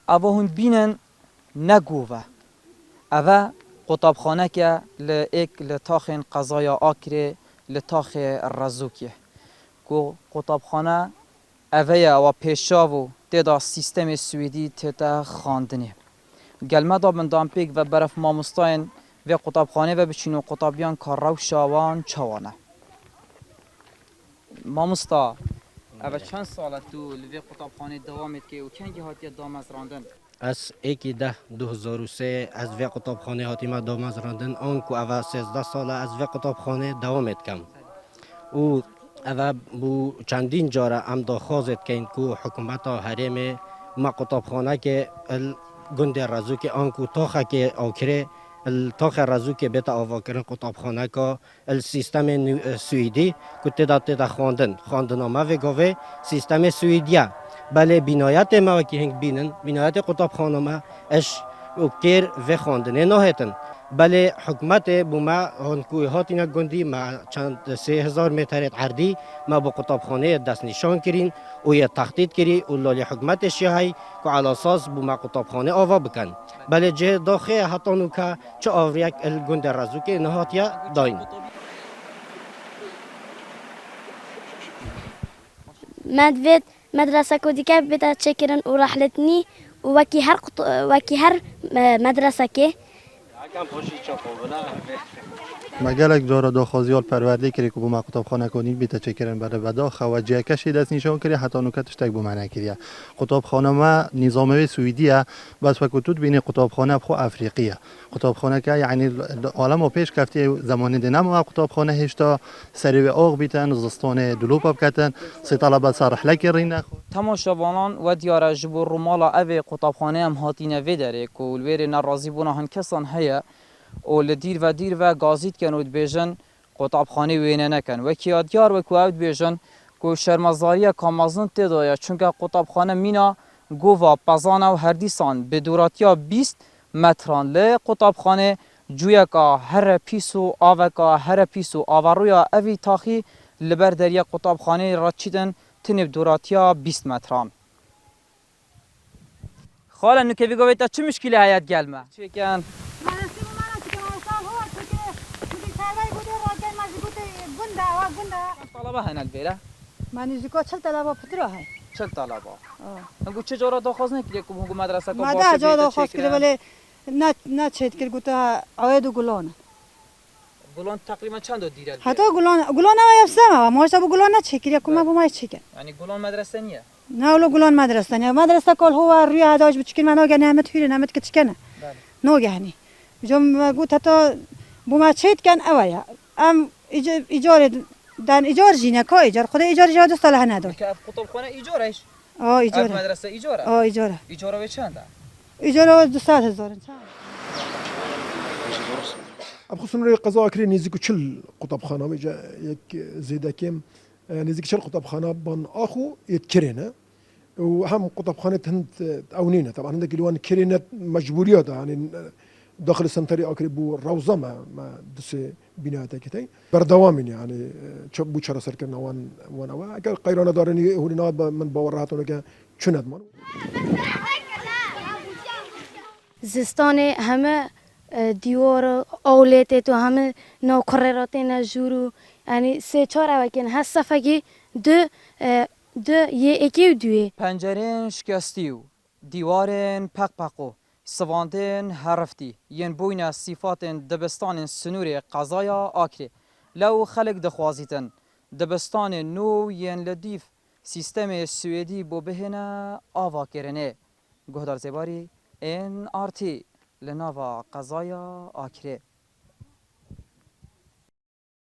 اوه هون بینن نگوه اوه قطابخانه که لتاخن قضایا آکره لتاخ رزوکیه کو قطابخانه اوه و پیشاو تدا سیستم سویدی تدا خاندنه گلمه دا من دامپیک و برف ماموستاین و قطابخانه و بچینو قطابیان کارو شاوان چوانه ماموستا اوه چند ساله تو لوی قطابخانه دوامت که و کنگی هاتی دامز راندن از 1/10/2003 از وی قطابخانه هاتیم دامز راندن آن کو اوه 13 ساله از وی قطابخانه دوامت کم او اوه بو چندین جاره ام داخوازت که این کو حکومت حریم ما قطابخانه که گند رزو که آن کو تاخه که آکره التاخ رزو که بیت آوا کردن قطابخانه که السیستم سوئدی که تدا خواندن ما و گاوه سیستم سوئدیا بله بینایت ما که هنگ بینن بینایت قطابخانه ما اش اوکر و خواندنه نهتن بله حکومت بوما هنکوی هاتینا گندی ما چند 3000 متر عرضی ما با قطابخانه دست نشان کرین و یه تخطیط کری و لالی حکومت شیعی که علی اساس بوما قطابخانه آوا بکن بله جه داخل حتی نوکا چه آوریک الگند رزوک نهاتیا داین مدوید مدرسه کودی که بیت چکرن و رحلتنی و وکی هر مدرسه که مگلک داره داخوازیال پرورده کری که بوما قطابخانه کنی بیت چکرن بره و داخل و جه کشی دست نشان کری حتی نکتش تک بومنه کریه قطابخانه ما نظامه سوئدیه بس وقتود بین قطابخانه بخو افریقیه قطابخانه که یعنی عالم و پیش کفتی زمان دینم و قطابخانه هشتا سری و آغ بیتن زستان دلوپ بکتن سی طلبه سرحله کرین تماشاوانان و دیاره جبور رومالا اوی قطابخانه هم هاتینه وی داره که الویر نرازی بونا هن کسان هیا و لدیر و گازید کن و بیجن قطابخانه وینه نکن و کیا دیار و کواد بیجن که شرمزاری کامازن تدایا چونکه قطابخانه مینا گووا پزانه و هردیسان به دوراتیا 20 متران ل قطابخانه جویا که هر پیسو آوکا هر پیسو آورویا اوی تاخی لبر دریا قطابخانه را چیدن تنب دوراتیا 20 متران خاله نکوی گویتا چه مشکلی حیات گلمه؟ چه کن؟ طلبه هنال بیره؟ من نزدیکا 40 طلبه پدر های 40 طلبه نگو چه جورا داخواست نکردی که مگو مدرسه ما ده جا داخواست کرده ولی نه چید کرد گوته عاید و گلان تقریبا چند دیره حتی گلان هم یفسم ما شب گلان نه چکر یکم با ما چکن یعنی گلان مدرسه نیه نه ولو گلان مدرسه نه مدرسه کل هو روی هداش بچکن من آگه نعمت هیره نعمت کتشکنه نوگه هنی جم گوت حتی با ما چید کن اویا ام ایجار دن ایجار جینه که ایجار خدا ایجار جا دوست له نداره که قطابخانه ایجارش ایجاره مدرسه ایجاره ایجاره ایجاره چنده ایجاره 200,000 بخصوص روی قضا کری نزدیک 40 قطابخانه میجا یک زیده کم نزدیک 40 قطابخانه بان آخو يتكرينه وهم قطابخانه هند اونينه طبعا عندك الوان كرينه مجبوريات يعني داخل السنتري اكري بو روضه ما دس بنايات كتاي بردوام يعني بو چرا سركن وان اگر قيرانه دارني هنا من باوراتونه که چند من زستان همه دیوار اولته تو همه نوکررات نجورو یعنی 3-4 اوکن هست صفحه دو یکی دوی پنجرین شکستیو دیوارن پقپقو سواندن هرفتی ین بوینا صفات دبستان سنور قضایا آکری لو خلق دخوازیتن دبستان نو ین لدیف سیستم سوئدی بو بهنا آوا کرنه گهدار زباری این آرتی لناوا قضایا آکری